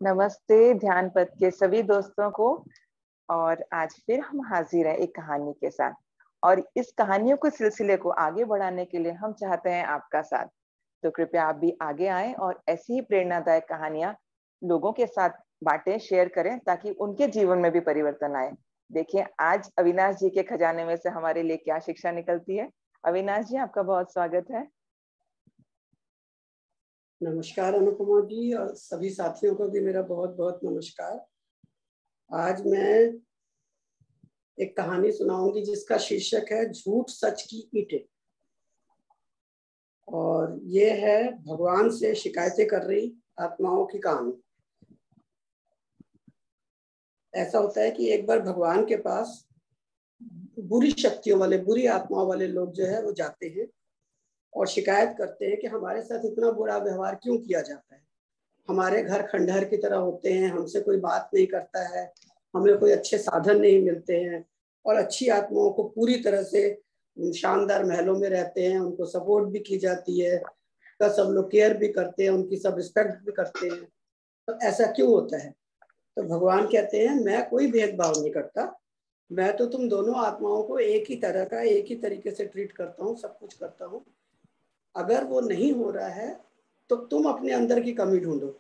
नमस्ते ध्यान पथ के सभी दोस्तों को। और आज फिर हम हाजिर हैं एक कहानी के साथ। और इस कहानियों के सिलसिले को आगे बढ़ाने के लिए हम चाहते हैं आपका साथ। तो कृपया आप भी आगे आएं और ऐसी ही प्रेरणादायक कहानियां लोगों के साथ बांटें, शेयर करें ताकि उनके जीवन में भी परिवर्तन आए। देखिए आज अविनाश जी के खजाने में से हमारे लिए क्या शिक्षा निकलती है। अविनाश जी, आपका बहुत स्वागत है। नमस्कार अनुपमा जी, और सभी साथियों को भी मेरा बहुत बहुत नमस्कार। आज मैं एक कहानी सुनाऊंगी जिसका शीर्षक है झूठ सच की ईंटें। और ये है भगवान से शिकायतें कर रही आत्माओं की कहानी। ऐसा होता है कि एक बार भगवान के पास बुरी शक्तियों वाले, बुरी आत्माओं वाले लोग जो है वो जाते हैं और शिकायत करते हैं कि हमारे साथ इतना बुरा व्यवहार क्यों किया जाता है। हमारे घर खंडहर की तरह होते हैं, हमसे कोई बात नहीं करता है, हमें कोई अच्छे साधन नहीं मिलते हैं, और अच्छी आत्माओं को पूरी तरह से शानदार महलों में रहते हैं, उनको सपोर्ट भी की जाती है, का सब लोग केयर भी करते हैं, उनकी सब रिस्पेक्ट भी करते हैं। तो ऐसा क्यों होता है? तो भगवान कहते हैं मैं कोई भेदभाव नहीं करता, मैं तो तुम दोनों आत्माओं को एक ही तरह का, एक ही तरीके से ट्रीट करता हूँ, सब कुछ करता हूँ। अगर वो नहीं हो रहा है तो तुम अपने अंदर की कमी ढूंढो,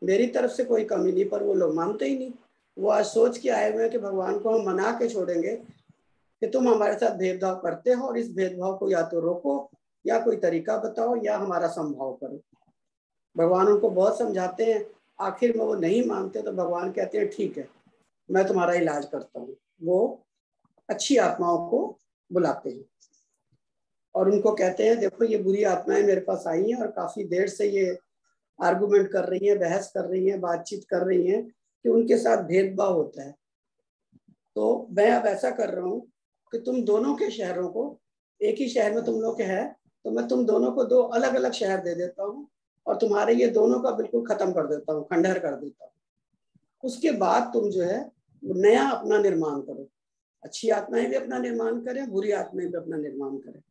मेरी तरफ से कोई कमी नहीं। पर वो लोग मानते ही नहीं। वो आज सोच के आए हुए हैं कि भगवान को हम मना के छोड़ेंगे कि तुम हमारे साथ भेदभाव करते हो, और इस भेदभाव को या तो रोको या कोई तरीका बताओ या हमारा संभाव करो। भगवान उनको बहुत समझाते हैं, आखिर में वो नहीं मानते। तो भगवान कहते हैं ठीक है, मैं तुम्हारा इलाज करता हूँ। वो अच्छी आत्माओं को बुलाते हैं और उनको कहते हैं देखो ये बुरी आत्माएं मेरे पास आई हैं और काफी देर से ये आर्गुमेंट कर रही हैं, बहस कर रही हैं, बातचीत कर रही हैं कि उनके साथ भेदभाव होता है। तो मैं अब ऐसा कर रहा हूँ कि तुम दोनों के शहरों को, एक ही शहर में तुम लोग के है, तो मैं तुम दोनों को दो अलग अलग शहर दे देता हूँ और तुम्हारे ये दोनों का बिल्कुल खत्म कर देता हूँ, खंडहर कर देता हूँ। उसके बाद तुम जो है नया अपना निर्माण करो। अच्छी आत्माएं भी अपना निर्माण करें, बुरी आत्माएं भी अपना निर्माण करें।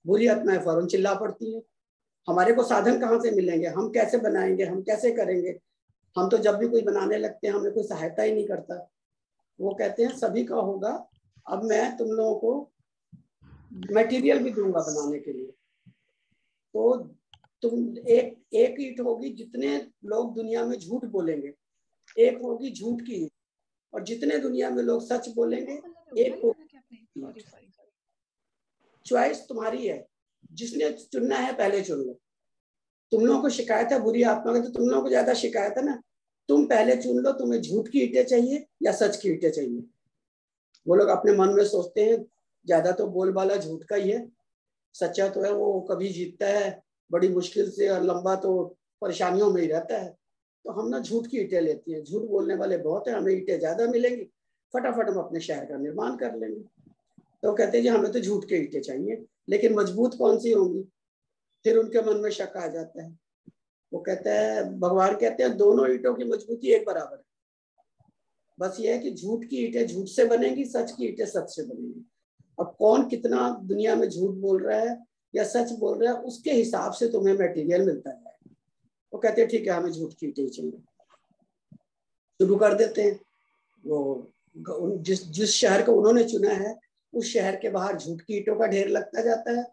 बुरी आत्माएं फौरन चिल्ला पड़ती है, हमारे को साधन कहाँ से मिलेंगे, हम कैसे बनाएंगे, हम कैसे करेंगे, हम तो जब भी कोई बनाने लगते हैं हमें कोई सहायता ही नहीं करता। वो कहते हैं सभी का होगा, अब मैं तुम लोगों को मटेरियल भी दूंगा बनाने के लिए। तो तुम एक एक ईंट होगी, जितने लोग दुनिया में झूठ बोलेंगे एक होगी झूठ की, और जितने दुनिया में लोग सच बोलेंगे एक होगी। चॉइस तुम्हारी है, जिसने चुनना है पहले चुन लो। तुम लोगों को शिकायत है बुरी आत्मा की, तो तुम लोगों को ज्यादा शिकायत है ना, तुम पहले चुन लो तुम्हें झूठ की ईंटें चाहिए या सच की ईंटें चाहिए। वो लोग अपने मन में सोचते हैं ज्यादा तो बोलबाला झूठ का ही है, सच्चा तो है वो कभी जीतता है बड़ी मुश्किल से, और लंबा तो परेशानियों में ही रहता है। तो हम ना झूठ की ईंटें लेती हैं, झूठ बोलने वाले बहुत है, हमें ईंटें ज्यादा मिलेंगी, फटाफट हम अपने शहर का निर्माण कर लेंगे। तो कहते हैं जी हमें तो झूठ की ईंटें चाहिए, लेकिन मजबूत कौन सी होंगी? फिर उनके मन में शक आ जाता है। वो कहता है, भगवान कहते हैं दोनों ईंटों की मजबूती एक बराबर है, बस ये है कि झूठ की ईंटें झूठ से बनेगी, सच की ईंटें सच से बनेगी। अब कौन कितना दुनिया में झूठ बोल रहा है या सच बोल रहा है, उसके हिसाब से तुम्हें मटेरियल मिलता है। वो कहते हैं ठीक है, हमें झूठ की ईंटें चाहिए। शुरू कर देते हैं। वो जिस जिस शहर को उन्होंने चुना है उस शहर के बाहर झूठ की ईंटों का ढेर लगता जाता है,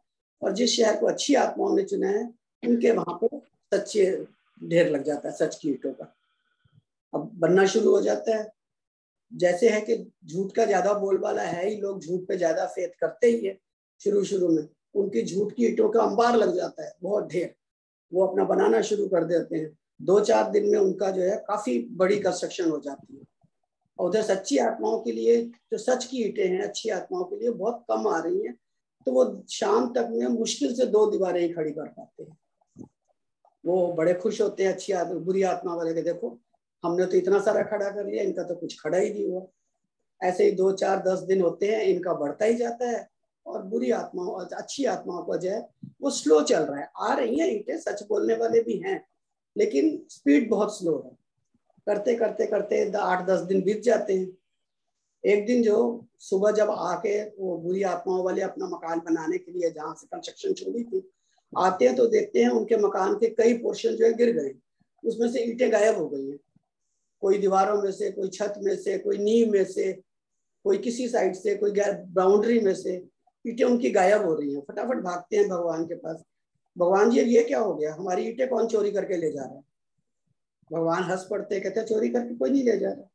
और जिस शहर को अच्छी आत्माओं ने चुना है उनके वहां पे सच्चे ढेर लग जाता है, सच की ईंटों का। अब बनना शुरू हो जाता है। जैसे है कि झूठ का ज्यादा बोलबाला है ही, लोग झूठ पे ज्यादा फेथ करते ही है। शुरू शुरू में उनकी झूठ की ईंटों का अंबार लग जाता है, बहुत ढेर। वो अपना बनाना शुरू कर देते हैं। 2-4 दिन में उनका जो है काफी बड़ी कंस्ट्रक्शन हो जाती है। और उधर सच्ची आत्माओं के लिए जो सच की ईंटें हैं अच्छी आत्माओं के लिए बहुत कम आ रही हैं, तो वो शाम तक में मुश्किल से 2 दीवारें ही खड़ी कर पाते हैं। वो बड़े खुश होते हैं अच्छी आत्मा, बुरी आत्मा वाले के, देखो हमने तो इतना सारा खड़ा कर लिया, इनका तो कुछ खड़ा ही नहीं हुआ। ऐसे ही 2-4-10 दिन होते हैं, इनका बढ़ता ही जाता है, और बुरी आत्माओं और अच्छी आत्माओं का जो है वो स्लो चल रहा है। आ रही हैं ईंटें, सच बोलने वाले भी हैं, लेकिन स्पीड बहुत स्लो है। करते करते करते 8-10 दिन बीत जाते हैं। एक दिन जो सुबह जब आके वो बुरी आत्माओं वाले अपना मकान बनाने के लिए जहाँ से कंस्ट्रक्शन शुरू थी आते हैं, तो देखते हैं उनके मकान के कई पोर्शन जो है गिर गए, उसमें से ईंटें गायब हो गई हैं। कोई दीवारों में से, कोई छत में से, कोई नींव में से, कोई किसी साइड से, कोई बाउंड्री में से ईंटें उनकी गायब हो रही हैं। फटाफट भागते हैं भगवान के पास, भगवान जी ये क्या हो गया, हमारी ईंटें कौन चोरी करके ले जा रहा है। भगवान हंस पड़ते, कहते चोरी करके कोई नहीं ले जा रहा,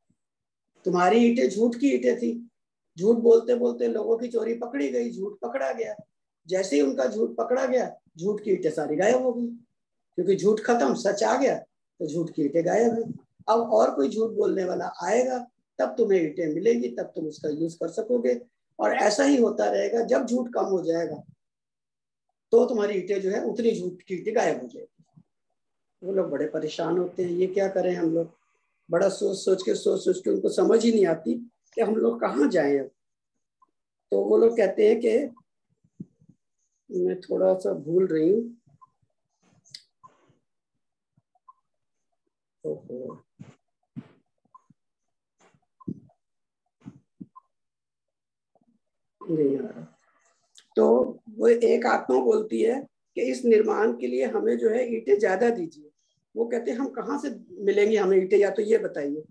तुम्हारी ईंटें झूठ की ईंटें थी, झूठ बोलते बोलते लोगों की चोरी पकड़ी गई, झूठ पकड़ा गया। जैसे ही उनका झूठ पकड़ा गया, झूठ की ईंटें सारी गायब हो गई, क्योंकि झूठ खत्म, सच आ गया, तो झूठ की ईंटें गायब है। अब और कोई झूठ बोलने वाला आएगा, तब तुम्हें ईंटें मिलेंगी, तब तुम उसका यूज कर सकोगे। और ऐसा ही होता रहेगा, जब झूठ कम हो जाएगा तो तुम्हारी ईंटें जो है उतनी झूठ की ईंटें गायब हो जाएगी। वो लोग बड़े परेशान होते हैं, ये क्या करें हम लोग, बड़ा सोच सोच के उनको समझ ही नहीं आती कि हम लोग कहाँ जाएं अब। तो वो लोग कहते हैं कि मैं थोड़ा सा भूल रही हूँ, नहीं आ रहा। तो वो एक आत्मा बोलती है कि इस निर्माण के लिए हमें जो है ईंटें ज्यादा दीजिए। वो कहते हैं हम कहाँ से मिलेंगे हमें ईंटें, या तो ये बताइए।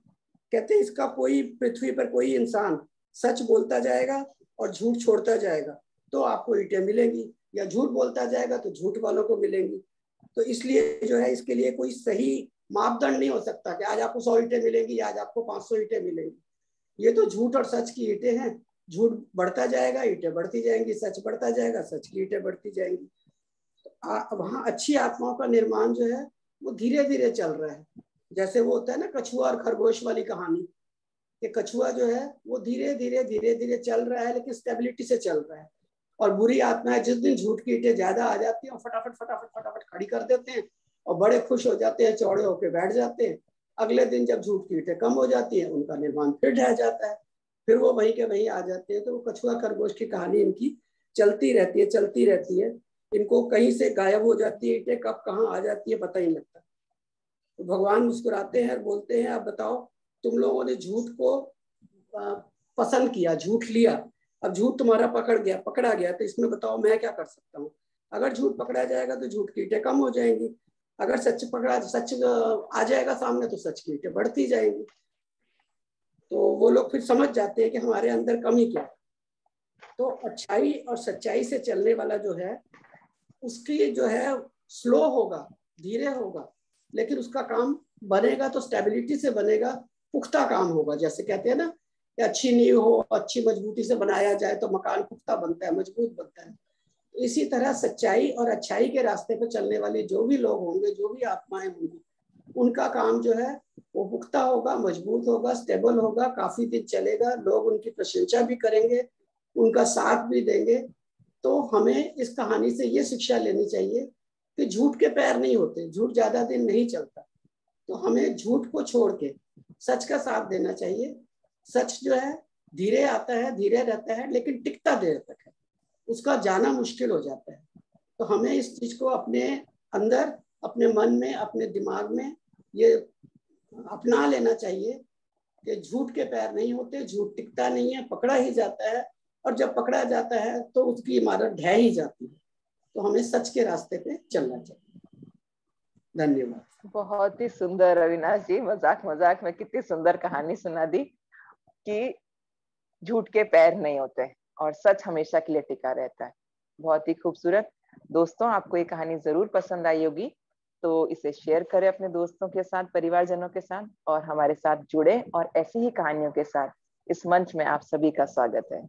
कहते हैं इसका कोई पृथ्वी पर कोई इंसान सच बोलता जाएगा और झूठ छोड़ता जाएगा तो आपको ईंटें मिलेंगी, या झूठ बोलता जाएगा तो झूठ वालों को मिलेंगी। तो इसलिए जो है इसके लिए कोई सही मापदंड नहीं हो सकता कि आज आपको 100 ईंटें मिलेंगी, आज आपको 500 ईंटें मिलेंगी। ये तो झूठ और सच की ईंटें हैं, झूठ बढ़ता जाएगा ईंटें बढ़ती जाएंगी, सच बढ़ता जाएगा सच की ईंटें बढ़ती जाएंगी। वहां अच्छी आत्माओं का निर्माण जो है वो धीरे धीरे चल रहा है। जैसे वो होता है ना कछुआ और खरगोश वाली कहानी, कि कछुआ जो है वो धीरे धीरे चल रहा है, लेकिन स्टेबिलिटी से चल रहा है। और बुरी आत्माएं जिस दिन झूठ की ईंटें ज्यादा आ जाती हैं, फटाफट फटाफट फटाफट खड़ी कर देते हैं और बड़े खुश हो जाते हैं, चौड़े होकर बैठ जाते हैं। अगले दिन जब झूठ की ईंटें कम हो जाती हैं, उनका निर्माण फिर ढह जाता है, फिर वो वहीं के वहीं आ जाते हैं। तो वो कछुआ खरगोश की कहानी इनकी चलती रहती है, चलती रहती है। इनको कहीं से गायब हो जाती है ईंटें, कब कहाँ आ जाती है पता ही नहीं लगता। तो भगवान मुस्कुराते हैं और बोलते हैं, आप बताओ तुम लोगों ने झूठ को पसंद किया, झूठ लिया, अब झूठ तुम्हारा पकड़ा गया, तो इसमें बताओ मैं क्या कर सकता हूँ। अगर झूठ पकड़ा जाएगा तो झूठ की ईंटें कम हो जाएंगी, अगर सच आ जाएगा सामने तो सच की ईंटें बढ़ती जाएंगी। तो वो लोग फिर समझ जाते हैं कि हमारे अंदर कमी क्या है। तो अच्छाई और सच्चाई से चलने वाला जो है उसकी जो है स्लो होगा, धीरे होगा, लेकिन उसका काम बनेगा तो स्टेबिलिटी से बनेगा, पुख्ता काम होगा। जैसे कहते हैं ना कि अच्छी नींव हो, अच्छी मजबूती से बनाया जाए तो मकान पुख्ता बनता है, मजबूत बनता है। तो इसी तरह सच्चाई और अच्छाई के रास्ते पर चलने वाले जो भी लोग होंगे, जो भी आत्माएं होंगी, उनका काम जो है वो पुख्ता होगा, मजबूत होगा, स्टेबल होगा, काफी दिन चलेगा, लोग उनकी प्रशंसा भी करेंगे, उनका साथ भी देंगे। तो हमें इस कहानी से ये शिक्षा लेनी चाहिए कि झूठ के पैर नहीं होते, झूठ ज्यादा दिन नहीं चलता। तो हमें झूठ को छोड़ के सच का साथ देना चाहिए। सच जो है धीरे आता है, धीरे रहता है, लेकिन टिकता देर तक है, उसका जाना मुश्किल हो जाता है। तो हमें इस चीज को अपने अंदर, अपने मन में, अपने दिमाग में ये अपना लेना चाहिए कि झूठ के पैर नहीं होते, झूठ टिकता नहीं है, पकड़ा ही जाता है, और जब पकड़ा जाता है तो उसकी इमारत ढह ही जाती है। तो हमें सच के रास्ते पे चलना चाहिए। धन्यवाद। बहुत ही सुंदर अविनाश जी, मजाक मजाक में कितनी सुंदर कहानी सुना दी कि झूठ के पैर नहीं होते और सच हमेशा के लिए टिका रहता है। बहुत ही खूबसूरत। दोस्तों, आपको ये कहानी जरूर पसंद आई होगी, तो इसे शेयर करें अपने दोस्तों के साथ, परिवारजनों के साथ, और हमारे साथ जुड़े। और ऐसी ही कहानियों के साथ इस मंच में आप सभी का स्वागत है।